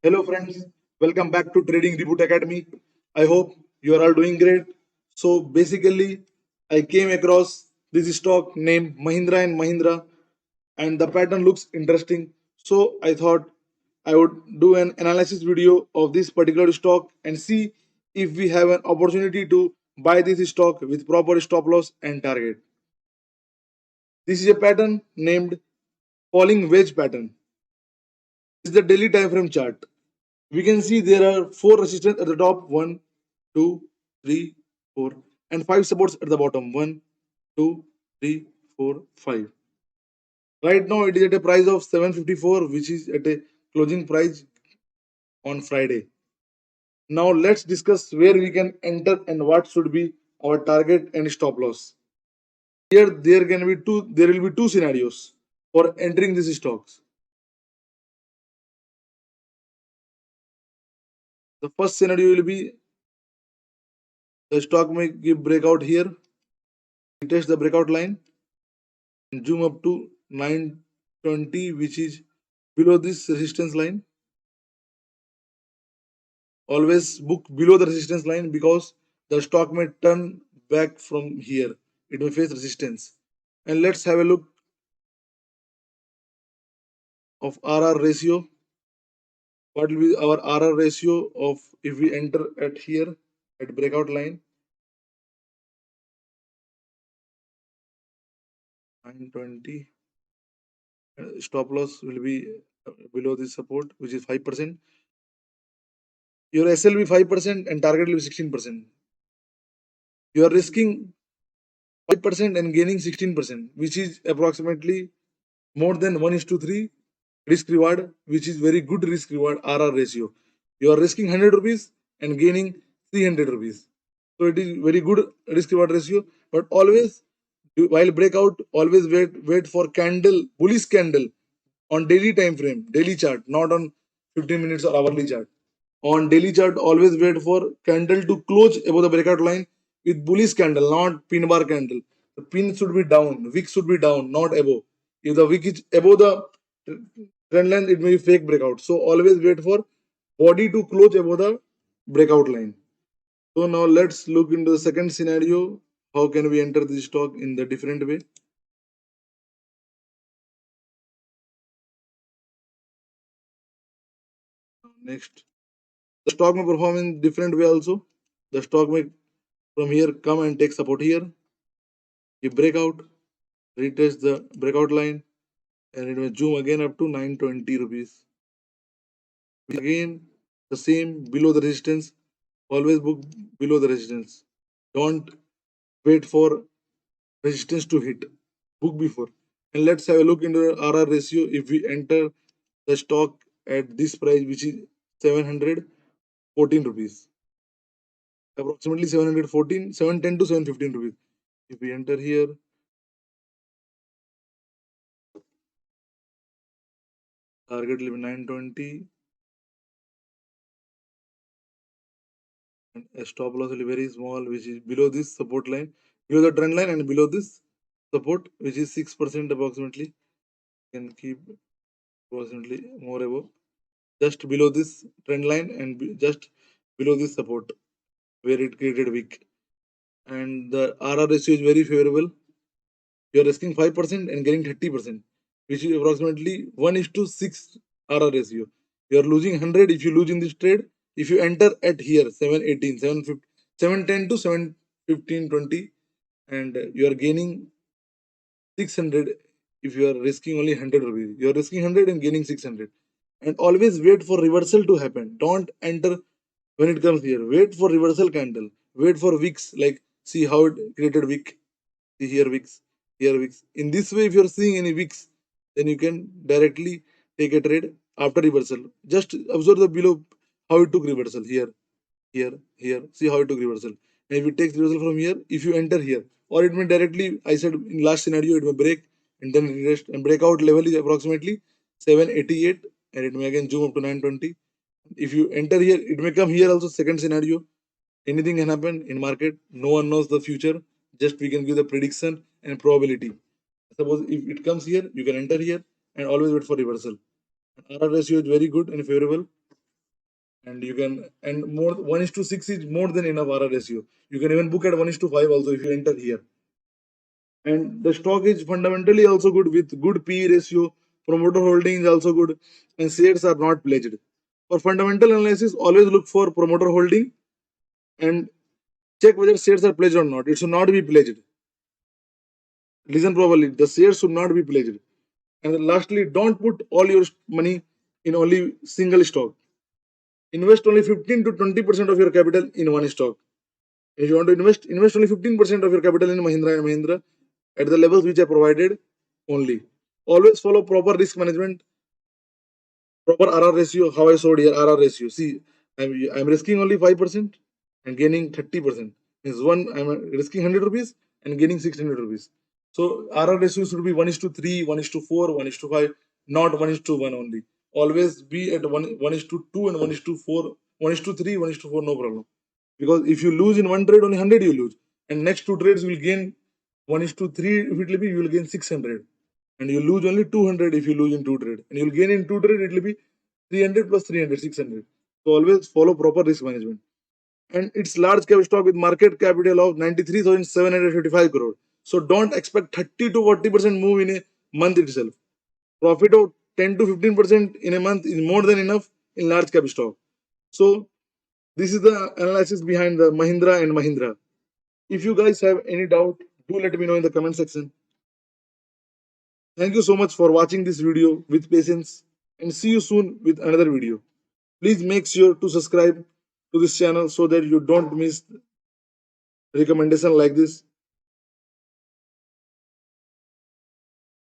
Hello, friends. Welcome back to Trading Reboot Academy. I hope you are all doing great. So, basically, I came across this stock named Mahindra and Mahindra, and the pattern looks interesting. So, I thought I would do an analysis video of this particular stock and see if we have an opportunity to buy this stock with proper stop loss and target. This is a pattern named falling wedge pattern. This is the daily time frame chart. We can see there are four resistance at the top: one, two, three, four, and five supports at the bottom: one, two, three, four, five. Right now, it is at a price of 754, which is at a closing price on Friday. Now, let's discuss where we can enter and what should be our target and stop loss. Here, there will be two scenarios for entering these stocks. The first scenario will be the stock may give breakout here, test the breakout line, and zoom up to 920, which is below this resistance line. Always book below the resistance line because the stock may turn back from here. It may face resistance. And let's have a look of RR ratio. What will be our RR ratio of if we enter at here at breakout line? 920. Stop loss will be below this support, which is 5%. Your SL will be 5% and target will be 16%. You are risking 5% and gaining 16%, which is approximately more than 1 is to 3 risk reward, which is very good risk reward RR ratio. You are risking 100 rupees and gaining 300 rupees. So it is very good risk reward ratio. But always, while breakout, always wait for candle, bullish candle on daily time frame, daily chart, not on 15 minutes or hourly chart. On daily chart, always wait for candle to close above the breakout line with bullish candle, not pin bar candle. The pin should be down, wick should be down, not above. If the wick is above the trend line, it may be fake breakout. So always wait for body to close above the breakout line. So now let's look into the second scenario. How can we enter this stock in the different way? Next, the stock may perform in different way also. The stock may from here come and take support here. You break out, retest the breakout line, and it will zoom again up to 920 rupees. Again, the same below the resistance. Always book below the resistance. Don't wait for resistance to hit. Book before. And let's have a look into the RR ratio. If we enter the stock at this price, which is 714 rupees, approximately 714, 710 to 715 rupees. If we enter here, target will be 920, and a stop loss will be very small, which is below this support line, below the trend line, and below this support, which is 6% approximately. Can keep approximately more above, just below this trend line and just below this support where it created weak. And the RR ratio is very favorable. You are risking 5% and getting 30%, which is approximately 1 is to 6 RR ratio. You are losing 100 if you lose in this trade. If you enter at here 718, 750, 710 to 715, 20, and you are gaining 600 if you are risking only 100 rupees. You are risking 100 and gaining 600. And always wait for reversal to happen. Don't enter when it comes here. Wait for reversal candle. Wait for wicks. Like, see how it created wick. See here wicks. Here wicks. In this way, if you are seeing any wicks, then you can directly take a trade after reversal. Just observe the below how it took reversal. Here. See how it took reversal. And if it takes reversal from here, if you enter here, or it may directly, I said in last scenario, it may break and then retest, and breakout level is approximately 788, and it may again zoom up to 920. If you enter here, it may come here also. Second scenario, anything can happen in market. No one knows the future. Just we can give the prediction and probability. Suppose if it comes here, you can enter here and always wait for reversal. RR ratio is very good and favorable. and you can, and more 1:6 is more than enough RR ratio. You can even book at 1:5 also if you enter here. And the stock is fundamentally also good with good PE ratio. Promoter holding is also good, and shares are not pledged. For fundamental analysis, always look for promoter holding and check whether shares are pledged or not. It should not be pledged. Listen properly. The shares should not be pledged. And then lastly, don't put all your money in only single stock. Invest only 15 to 20% of your capital in one stock. If you want to invest only 15% of your capital in Mahindra and Mahindra at the levels which are provided only. Always follow proper risk management, proper RR ratio. How I showed here RR ratio. See, I'm risking only 5% and gaining 30%. Means I'm risking 100 rupees and gaining 600 rupees. So RR ratio should be 1:3, 1:4, 1:5, not 1:1 only. Always be at 1:2 and 1:4, 1:3, 1:4, no problem. Because if you lose in one trade, only 100 you lose. And next two trades will gain 1:3, if it will be, you will gain 600. And you lose only 200 if you lose in two trade. And you'll gain in two trade, it will be 300 plus 300, 600. So always follow proper risk management. And it's large cap stock with market capital of 93,755 crore. So don't expect 30 to 40% move in a month itself. Profit of 10 to 15% in a month is more than enough in large cap stock. So this is the analysis behind the Mahindra and Mahindra. If you guys have any doubt, do let me know in the comment section. Thank you so much for watching this video with patience, and see you soon with another video. Please make sure to subscribe to this channel so that you don't miss recommendation like this.